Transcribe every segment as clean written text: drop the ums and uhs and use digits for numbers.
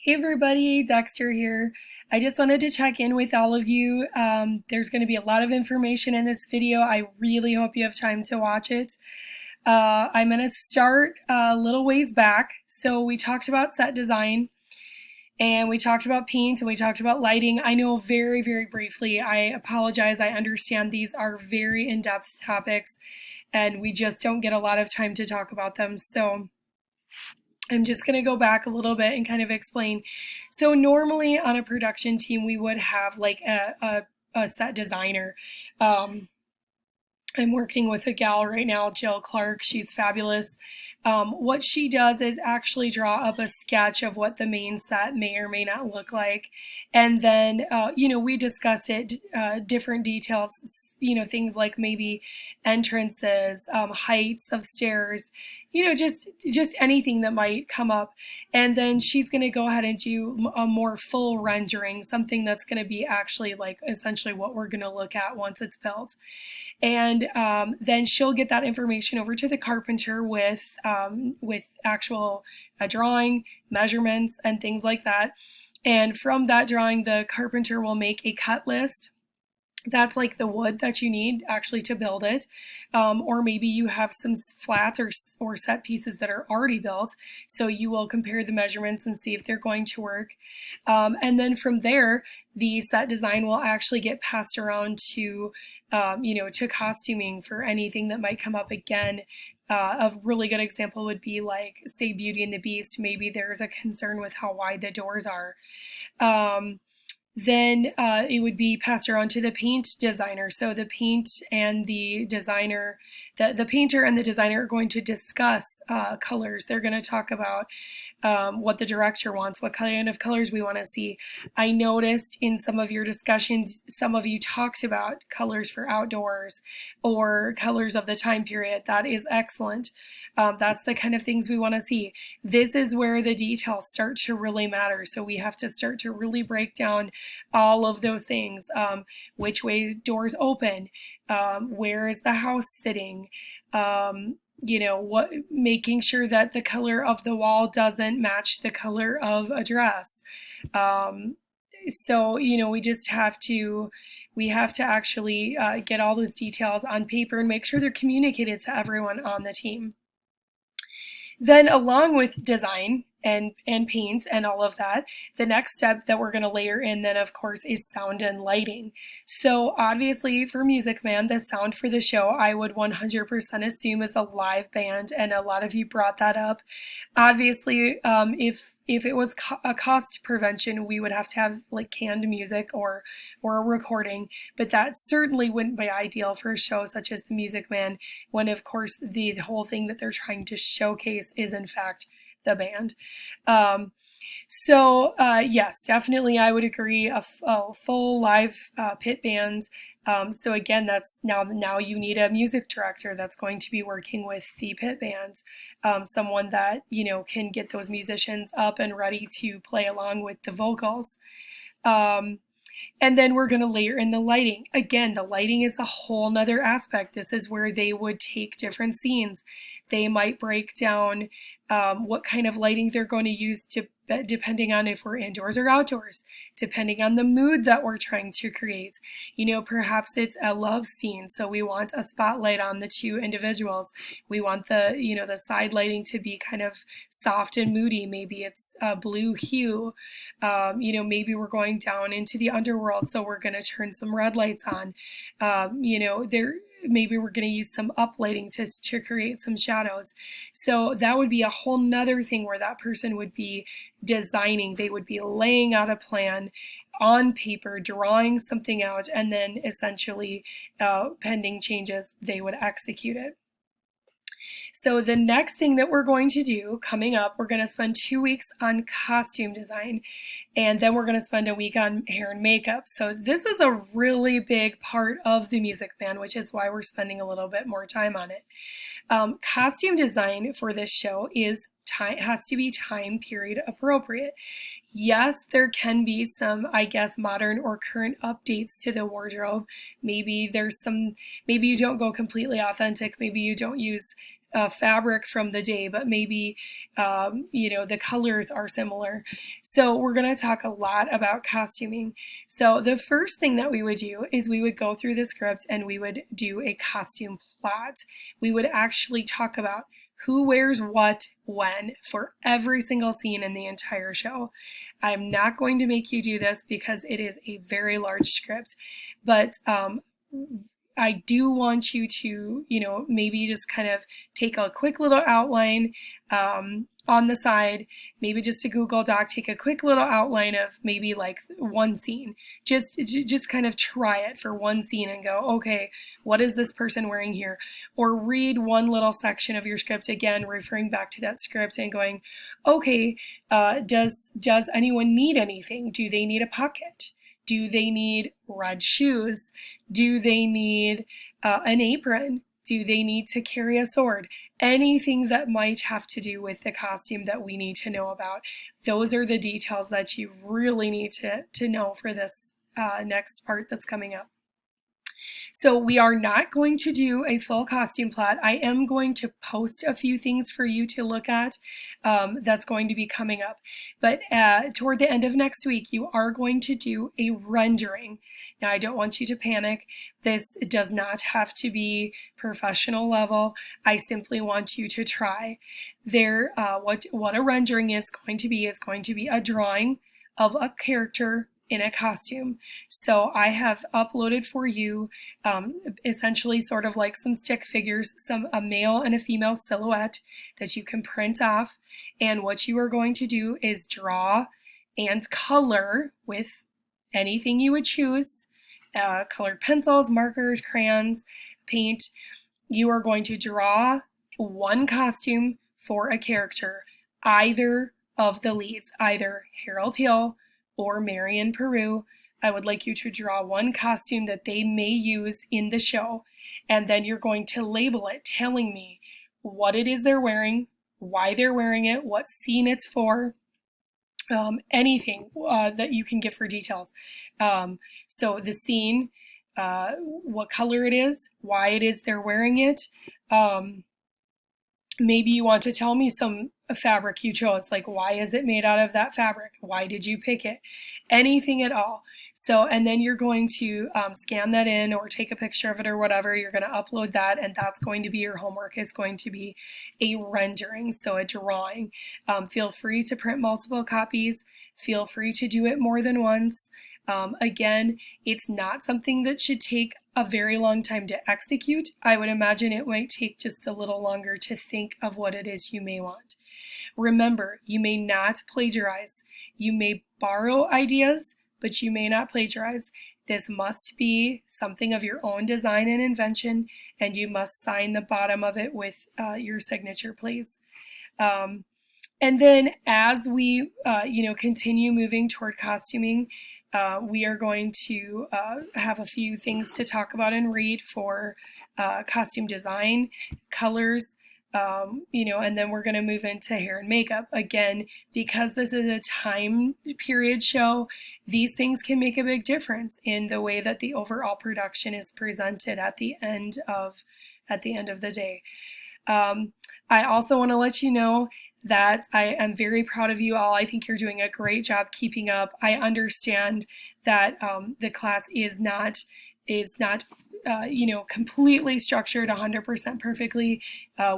Hey everybody, Dexter here. I just wanted to check in with all of you. There's going to be a lot of information in this video. I really hope you have time to watch it. I'm going to start a little ways back. So we talked about set design and we talked about paint and we talked about lighting. I know very, very briefly. I apologize. I understand these are very in-depth topics and we just don't get a lot of time to talk about them. So I'm just going to go back a little bit and kind of explain. So normally on a production team, we would have like a set designer. Um, I'm working with a gal right now, Jill Clark. She's fabulous. What she does is actually draw up a sketch of what the main set may or may not look like. And then, we discuss it, different details, things like maybe entrances, heights of stairs, just anything that might come up. And then she's going to go ahead and do a more full rendering, something that's going to be actually like essentially what we're going to look at once it's built. And then she'll get that information over to the carpenter with actual drawing, measurements, and things like that. And from that drawing, the carpenter will make a cut list. That's like the wood that you need actually to build it. Or maybe you have some flats or set pieces that are already built. So you will compare the measurements and see if they're going to work. And then from there, the set design will actually get passed around to costuming for anything that might come up again. A really good example would be like, say, Beauty and the Beast. Maybe there's a concern with how wide the doors are. Then it would be passed around to the paint designer. So the paint and the designer, the painter and the designer are going to discuss colors. They're going to talk about what the director wants, what kind of colors we want to see. I noticed in some of your discussions, some of you talked about colors for outdoors or colors of the time period. That is excellent. That's the kind of things we want to see. This is where the details start to really matter. So we have to start to really break down all of those things. Which way doors open? Where is the house sitting? Making sure that the color of the wall doesn't match the color of a dress. We have to actually get all those details on paper and make sure they're communicated to everyone on the team. Then along with design and paints and all of that, the next step that we're going to layer in then of course is sound and lighting. So obviously for Music Man, the sound for the show I would 100% assume is a live band, and a lot of you brought that up. Obviously, if it was a cost prevention, we would have to have like canned music or a recording, but that certainly wouldn't be ideal for a show such as the Music Man, when of course the whole thing that they're trying to showcase is in fact the band. Yes, definitely I would agree, a full live pit band. So again, that's now you need a music director that's going to be working with the pit band, someone that can get those musicians up and ready to play along with the vocals. And then we're going to layer in the lighting. Again, the lighting is a whole nother aspect. This is where they would take different scenes. They might break down what kind of lighting they're going to use depending on if we're indoors or outdoors, depending on the mood that we're trying to create. Perhaps it's a love scene, so we want a spotlight on the two individuals. We want the side lighting to be kind of soft and moody. Maybe it's a blue hue. Maybe we're going down into the underworld, so we're going to turn some red lights on. Maybe we're going to use some uplighting to create some shadows. So that would be a whole nother thing where that person would be designing. They would be laying out a plan on paper, drawing something out, and then essentially, pending changes, they would execute it. So the next thing that we're going to do coming up, we're going to spend 2 weeks on costume design, and then we're going to spend a week on hair and makeup. So this is a really big part of the Music Man, which is why we're spending a little bit more time on it. Costume design for this show has to be time period appropriate. Yes, there can be some, I guess, modern or current updates to the wardrobe. Maybe you don't go completely authentic. Maybe you don't use fabric from the day, but maybe, the colors are similar. So we're going to talk a lot about costuming. So the first thing that we would do is we would go through the script and we would do a costume plot. We would actually talk about who wears what when for every single scene in the entire show. I'm not going to make you do this because it is a very large script, but I do want you to, maybe just kind of take a quick little outline on the side, maybe just a Google Doc, take a quick little outline of maybe like one scene. Just kind of try it for one scene and go, okay, what is this person wearing here? Or read one little section of your script again, referring back to that script and going, okay, does anyone need anything? Do they need a pocket? Do they need red shoes? Do they need an apron? Do they need to carry a sword? Anything that might have to do with the costume that we need to know about. Those are the details that you really need to know for this next part that's coming up. So we are not going to do a full costume plot. I am going to post a few things for you to look at that's going to be coming up. But toward the end of next week, you are going to do a rendering. Now, I don't want you to panic. This does not have to be professional level. I simply want you to try. What a rendering is going to be a drawing of a character in a costume. So I have uploaded for you essentially sort of like some stick figures, a male and a female silhouette that you can print off. And what you are going to do is draw and color with anything you would choose, colored pencils, markers, crayons, paint. You are going to draw one costume for a character, either of the leads, either Harold Hill or Marion Peru. I would like you to draw one costume that they may use in the show, and then you're going to label it, telling me what it is they're wearing, why they're wearing it, what scene it's for, anything that you can give for details. So the scene, what color it is, why it is they're wearing it. Maybe you want to tell me some fabric you chose, like why is it made out of that fabric? Why did you pick it? Anything at all. So, and then you're going to scan that in or take a picture of it or whatever. You're going to upload that, and that's going to be your homework. It's going to be a rendering, so a drawing. Feel free to print multiple copies. Feel free to do it more than once. Again, it's not something that should take a very long time to execute. I would imagine it might take just a little longer to think of what it is you may want. Remember, you may not plagiarize. You may borrow ideas, but you may not plagiarize. This must be something of your own design and invention, and you must sign the bottom of it with your signature, please. And then as we, continue moving toward costuming, we are going to have a few things to talk about and read for costume design, colors, and then we're going to move into hair and makeup. Again, because this is a time period show, these things can make a big difference in the way that the overall production is presented at the end of the day. I also want to let you know that I am very proud of you all. I think you're doing a great job keeping up. I understand that the class is not completely structured 100% perfectly.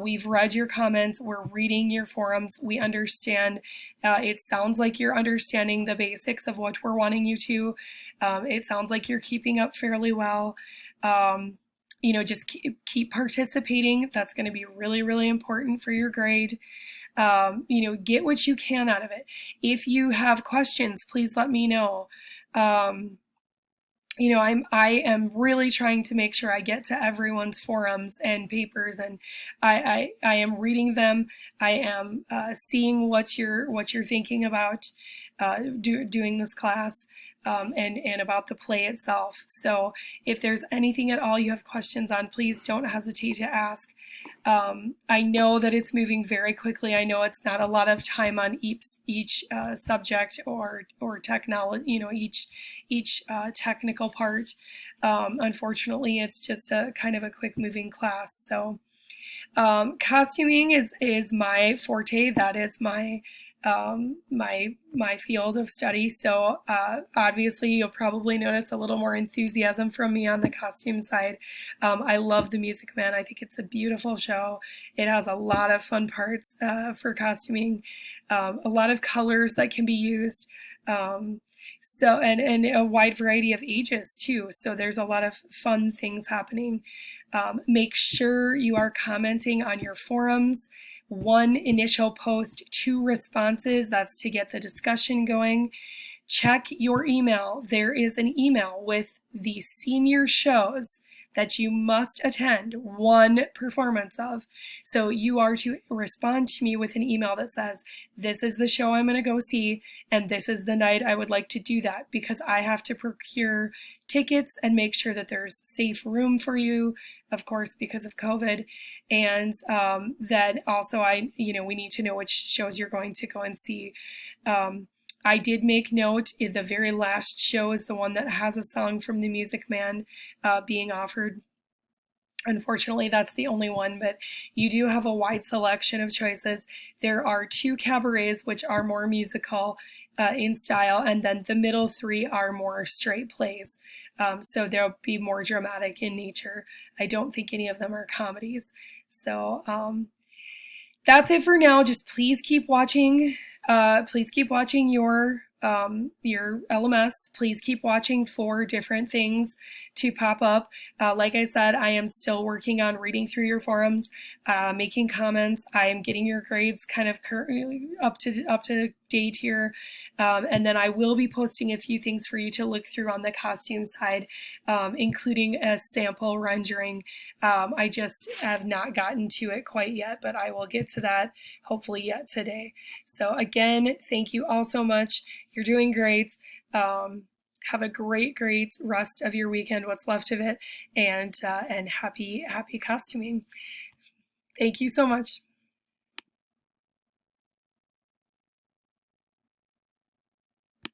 We've read your comments. We're reading your forums. We understand. It sounds like you're understanding the basics of what we're wanting you to. It sounds like you're keeping up fairly well. Just keep participating. That's going to be really, really important for your grade. Get what you can out of it. If you have questions, please let me know. I am really trying to make sure I get to everyone's forums and papers, and I am reading them. I am seeing what you're thinking about doing this class. And about the play itself. So if there's anything at all you have questions on, please don't hesitate to ask. I know that it's moving very quickly. I know it's not a lot of time on each subject or technology, each technical part. Unfortunately, it's just a kind of a quick moving class. So Costuming is my forte. That is my field of study. So obviously, you'll probably notice a little more enthusiasm from me on the costume side. I love The Music Man. I think it's a beautiful show. It has a lot of fun parts for costuming, a lot of colors that can be used. So and a wide variety of ages too. So there's a lot of fun things happening. Make sure you are commenting on your forums. One initial post, two responses. That's to get the discussion going. Check your email. There is an email with the senior shows that you must attend one performance of. So you are to respond to me with an email that says, this is the show I'm going to go see, and this is the night I would like to do that, because I have to procure tickets and make sure that there's safe room for you, of course, because of COVID. And that also we need to know which shows you're going to go and see. I did make note, the very last show is the one that has a song from The Music Man being offered. Unfortunately, that's the only one, but you do have a wide selection of choices. There are two cabarets, which are more musical in style, and then the middle three are more straight plays. So they'll be more dramatic in nature. I don't think any of them are comedies. So that's it for now. Just please keep watching. Please keep watching your LMS. Please keep watching for different things to pop up. Like I said, I am still working on reading through your forums, making comments. I am getting your grades kind of up to date here, and then I will be posting a few things for you to look through on the costume side, including a sample rendering. I just have not gotten to it quite yet, but I will get to that hopefully yet today. So again, thank you all so much. You're doing great. Have a great rest of your weekend, what's left of it, and happy costuming. Thank you so much.